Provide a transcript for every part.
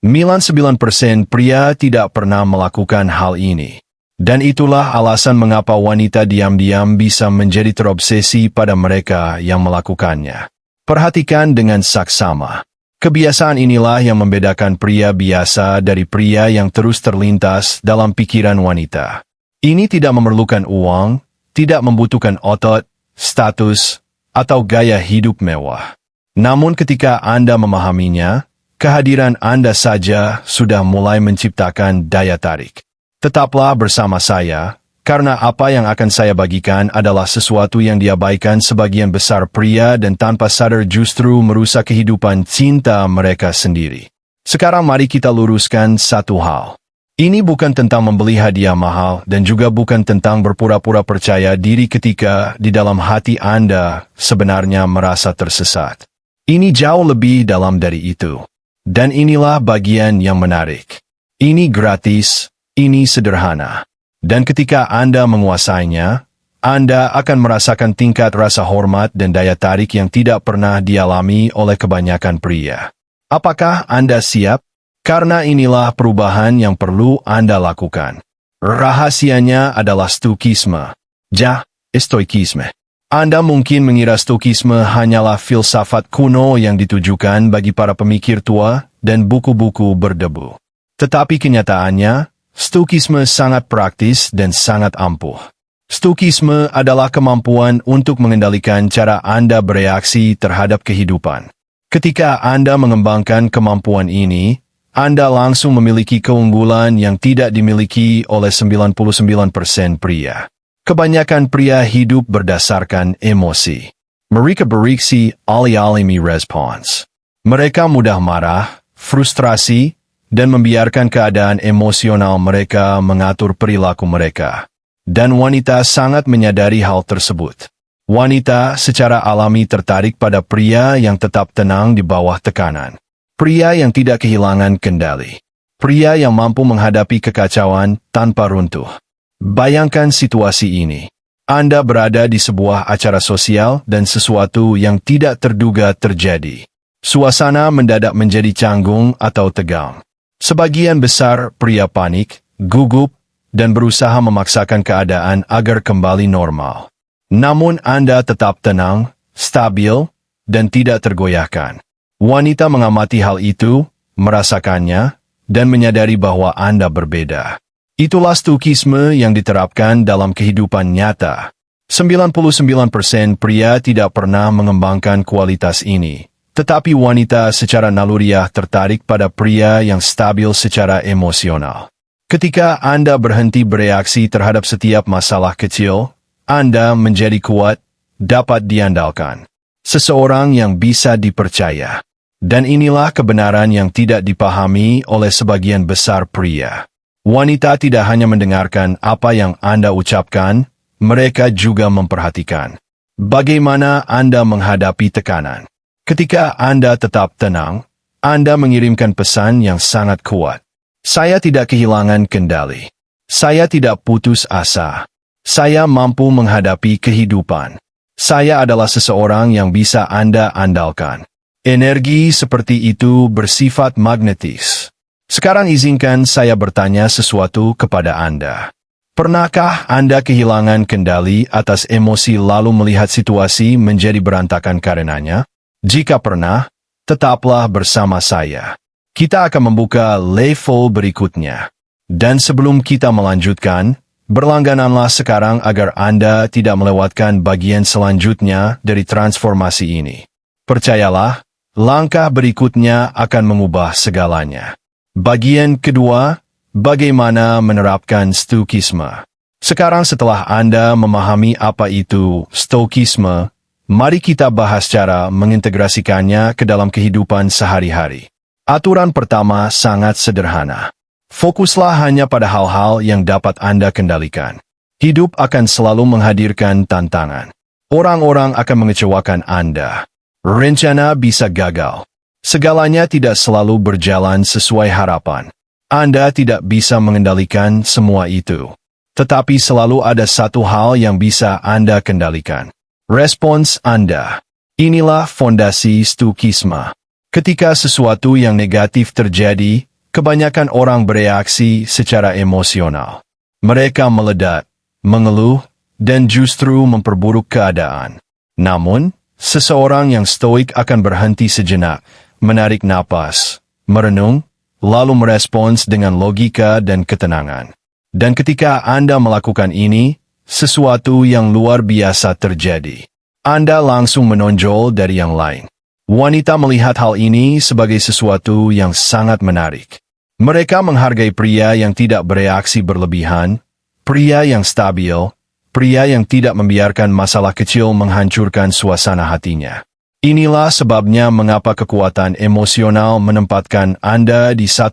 99% pria tidak pernah melakukan hal ini. Dan itulah alasan mengapa wanita diam-diam bisa menjadi terobsesi pada mereka yang melakukannya. Perhatikan dengan saksama. Kebiasaan inilah yang membedakan pria biasa dari pria yang terus terlintas dalam pikiran wanita. Ini tidak memerlukan uang, tidak membutuhkan otot, status, atau gaya hidup mewah. Namun ketika Anda memahaminya, kehadiran Anda saja sudah mulai menciptakan daya tarik. Tetaplah bersama saya, karena apa yang akan saya bagikan adalah sesuatu yang diabaikan sebagian besar pria dan tanpa sadar justru merusak kehidupan cinta mereka sendiri. Sekarang mari kita luruskan satu hal. Ini bukan tentang membeli hadiah mahal dan juga bukan tentang berpura-pura percaya diri ketika di dalam hati Anda sebenarnya merasa tersesat. Ini jauh lebih dalam dari itu. Dan inilah bagian yang menarik. Ini gratis. Ini sederhana. Dan ketika Anda menguasainya, Anda akan merasakan tingkat rasa hormat dan daya tarik yang tidak pernah dialami oleh kebanyakan pria. Apakah Anda siap? Karena inilah perubahan yang perlu Anda lakukan. Rahasianya adalah stoikisme. Stoikisme. Anda mungkin mengira stoikisme hanyalah filsafat kuno yang ditujukan bagi para pemikir tua dan buku-buku berdebu. Tetapi kenyataannya, stoikisme sangat praktis dan sangat ampuh. Stoikisme adalah kemampuan untuk mengendalikan cara Anda bereaksi terhadap kehidupan. Ketika Anda mengembangkan kemampuan ini, Anda langsung memiliki keunggulan yang tidak dimiliki oleh 99% pria. Kebanyakan pria hidup berdasarkan emosi. Mereka bereaksi alih-alih respons. Mereka mudah marah, frustrasi, dan membiarkan keadaan emosional mereka mengatur perilaku mereka. Dan wanita sangat menyadari hal tersebut. Wanita secara alami tertarik pada pria yang tetap tenang di bawah tekanan. Pria yang tidak kehilangan kendali. Pria yang mampu menghadapi kekacauan tanpa runtuh. Bayangkan situasi ini. Anda berada di sebuah acara sosial dan sesuatu yang tidak terduga terjadi. Suasana mendadak menjadi canggung atau tegang. Sebagian besar pria panik, gugup, dan berusaha memaksakan keadaan agar kembali normal. Namun Anda tetap tenang, stabil, dan tidak tergoyahkan. Wanita mengamati hal itu, merasakannya, dan menyadari bahwa Anda berbeda. Itulah stoikisme yang diterapkan dalam kehidupan nyata. 99% pria tidak pernah mengembangkan kualitas ini. Tetapi wanita secara naluriah tertarik pada pria yang stabil secara emosional. Ketika Anda berhenti bereaksi terhadap setiap masalah kecil, Anda menjadi kuat, dapat diandalkan. Seseorang yang bisa dipercaya. Dan inilah kebenaran yang tidak dipahami oleh sebagian besar pria. Wanita tidak hanya mendengarkan apa yang Anda ucapkan, mereka juga memperhatikan. Bagaimana Anda menghadapi tekanan. Ketika Anda tetap tenang, Anda mengirimkan pesan yang sangat kuat. Saya tidak kehilangan kendali. Saya tidak putus asa. Saya mampu menghadapi kehidupan. Saya adalah seseorang yang bisa Anda andalkan. Energi seperti itu bersifat magnetis. Sekarang izinkan saya bertanya sesuatu kepada Anda. Pernahkah Anda kehilangan kendali atas emosi lalu melihat situasi menjadi berantakan karenanya? Jika pernah, tetaplah bersama saya. Kita akan membuka level berikutnya. Dan sebelum kita melanjutkan, berlanggananlah sekarang agar Anda tidak melewatkan bagian selanjutnya dari transformasi ini. Percayalah, langkah berikutnya akan mengubah segalanya. Bagian kedua, bagaimana menerapkan stoikisme. Sekarang setelah Anda memahami apa itu stoikisme, mari kita bahas cara mengintegrasikannya ke dalam kehidupan sehari-hari. Aturan pertama sangat sederhana. Fokuslah hanya pada hal-hal yang dapat Anda kendalikan. Hidup akan selalu menghadirkan tantangan. Orang-orang akan mengecewakan Anda. Rencana bisa gagal. Segalanya tidak selalu berjalan sesuai harapan. Anda tidak bisa mengendalikan semua itu. Tetapi selalu ada satu hal yang bisa Anda kendalikan. Respons Anda. Inilah fondasi stoikisme. Ketika sesuatu yang negatif terjadi, kebanyakan orang bereaksi secara emosional. Mereka meledak, mengeluh, dan justru memperburuk keadaan. Namun, seseorang yang stoik akan berhenti sejenak, menarik napas, merenung, lalu merespons dengan logika dan ketenangan. Dan ketika Anda melakukan ini, sesuatu yang luar biasa terjadi. Anda langsung menonjol dari yang lain. Wanita melihat hal ini sebagai sesuatu yang sangat menarik. Mereka menghargai pria yang tidak bereaksi berlebihan, pria yang stabil, pria yang tidak membiarkan masalah kecil menghancurkan suasana hatinya. Inilah sebabnya mengapa kekuatan emosional menempatkan Anda di 1%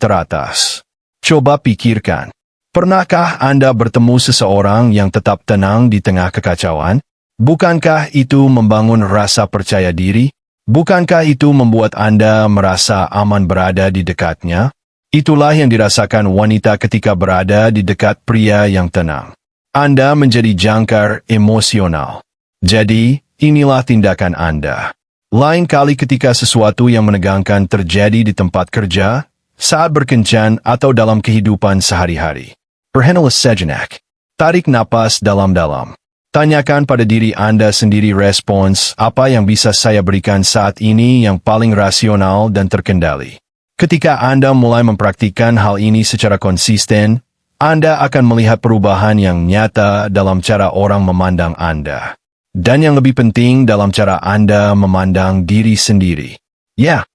teratas. Coba pikirkan, pernahkah Anda bertemu seseorang yang tetap tenang di tengah kekacauan? Bukankah itu membangun rasa percaya diri? Bukankah itu membuat Anda merasa aman berada di dekatnya? Itulah yang dirasakan wanita ketika berada di dekat pria yang tenang. Anda menjadi jangkar emosional. Jadi, inilah tindakan Anda. Lain kali ketika sesuatu yang menegangkan terjadi di tempat kerja, saat berkencan atau dalam kehidupan sehari-hari. Berhentilah sejenak. Tarik napas dalam-dalam. Tanyakan pada diri Anda sendiri respons apa yang bisa saya berikan saat ini yang paling rasional dan terkendali. Ketika Anda mulai mempraktikkan hal ini secara konsisten, Anda akan melihat perubahan yang nyata dalam cara orang memandang Anda. Dan yang lebih penting dalam cara Anda memandang diri sendiri. Ya,